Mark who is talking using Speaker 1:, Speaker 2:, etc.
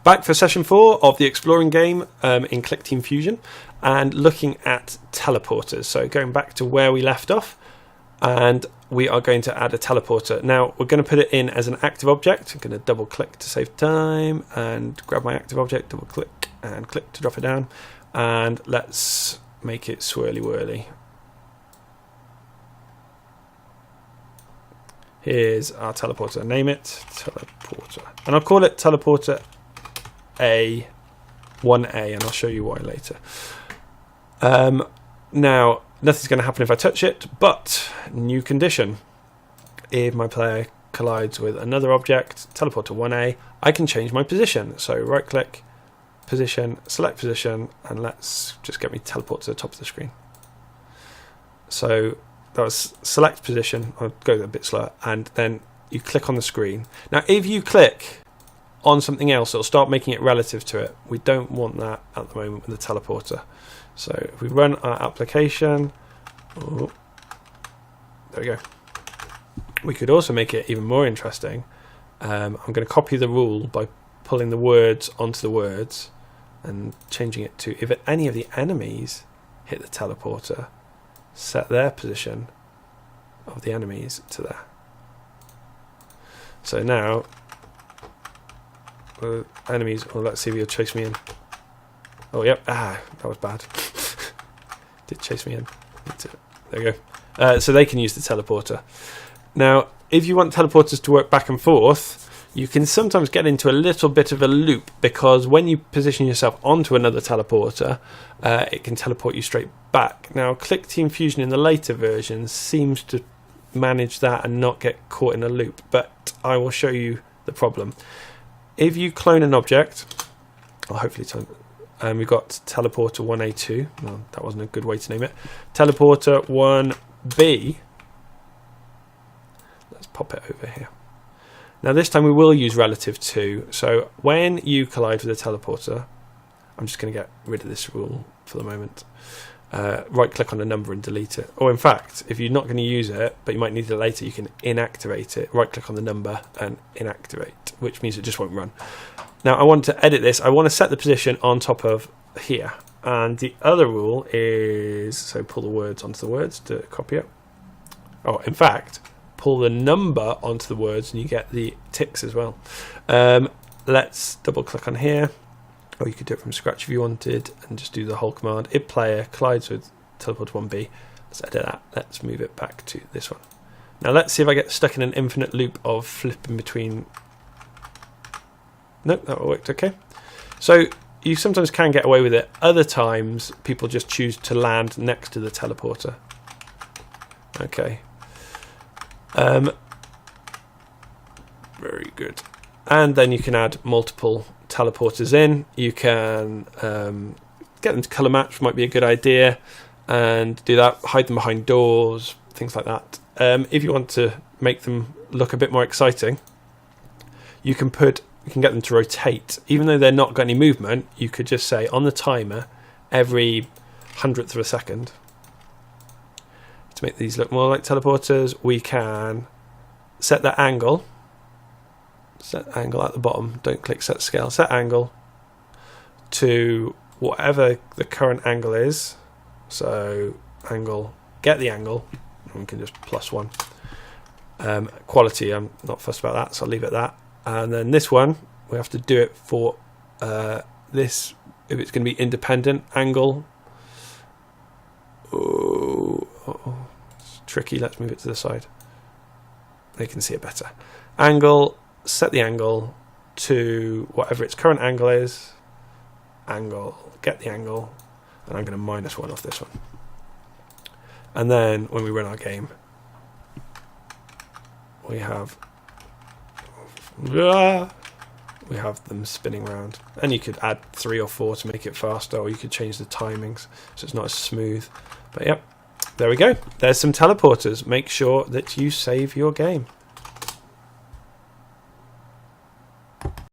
Speaker 1: Back for session 4 of the exploring game in ClickTeam Fusion, and looking at teleporters. So going back to where we left off, and we are going to add a teleporter. Now we're going to put it in as an active object. I'm going to double click to save time and grab my active object, double click and click to drop it down, and let's make it swirly whirly. Here's our teleporter. Name it teleporter, and I'll call it teleporter A1A, and I'll show you why later. Now nothing's going to happen if I touch it, but new condition: if my player collides with another object, teleporter 1A, I can change my position. So right click, position, select position, and let's just get me teleport to the top of the screen. So that was select position. I'll go a bit slower, and then you click on the screen. Now if you click on something else, it'll start making it relative to it. We don't want that at the moment with the teleporter. So if we run our application, there we go. We could also make it even more interesting. I'm going to copy the rule by pulling the words onto the words and changing it to, if any of the enemies hit the teleporter, set their position of the enemies to there. So now enemies, well, let's see if he'll chase me in. Oh yep, that was bad. Did chase me in. There you go. So they can use the teleporter. Now if you want teleporters to work back and forth, you can sometimes get into a little bit of a loop, because when you position yourself onto another teleporter, it can teleport you straight back. Now ClickTeam Fusion in the later versions seems to manage that and not get caught in a loop, but I will show you the problem. If you clone an object, I'll hopefully tell we've got teleporter 1A2. Well, that wasn't a good way to name it. Teleporter 1B. Let's pop it over here. Now this time we will use relative to. So when you collide with a teleporter, I'm just going to get rid of this rule for the moment. Right click on a number and delete it. Or in fact, if you're not going to use it, but you might need it later, you can inactivate it. Right click on the number and inactivate, which means it just won't run. Now I want to edit this. I want to set the position on top of here. And the other rule is, so pull the words onto the words to copy it. Oh, in fact, pull the number onto the words and you get the ticks as well. Let's double click on here. Or you could do it from scratch if you wanted and just do the whole command. If player collides with teleporter 1B, let's edit that. Let's move it back to this one. Now let's see if I get stuck in an infinite loop of flipping between. Nope, that worked okay. So you sometimes can get away with it. Other times people just choose to land next to the teleporter. Okay. Very good. And then you can add multiple teleporters in. You can get them to colour match, might be a good idea, and do that. Hide them behind doors, things like that. If you want to make them look a bit more exciting, you can get them to rotate. Even though they're not got any movement, you could just say on the timer every 100th of a second. To make these look more like teleporters, we can set that angle. Set angle at the bottom. Don't click set scale. Set angle to whatever the current angle is. So angle, get the angle, and we can just +1. Quality, I'm not fussed about that, so I'll leave it at that. And then this one, we have to do it for this, if it's going to be independent angle. Oh, it's tricky. Let's move it to the side. They can see it better. Angle, set the angle to whatever its current angle is. Angle, get the angle, and I'm going to -1 off this one. And then when we run our game, we have them spinning around, and you could add 3 or 4 to make it faster, or you could change the timings so it's not as smooth. But yep, there we go. There's some teleporters. Make sure that you save your game.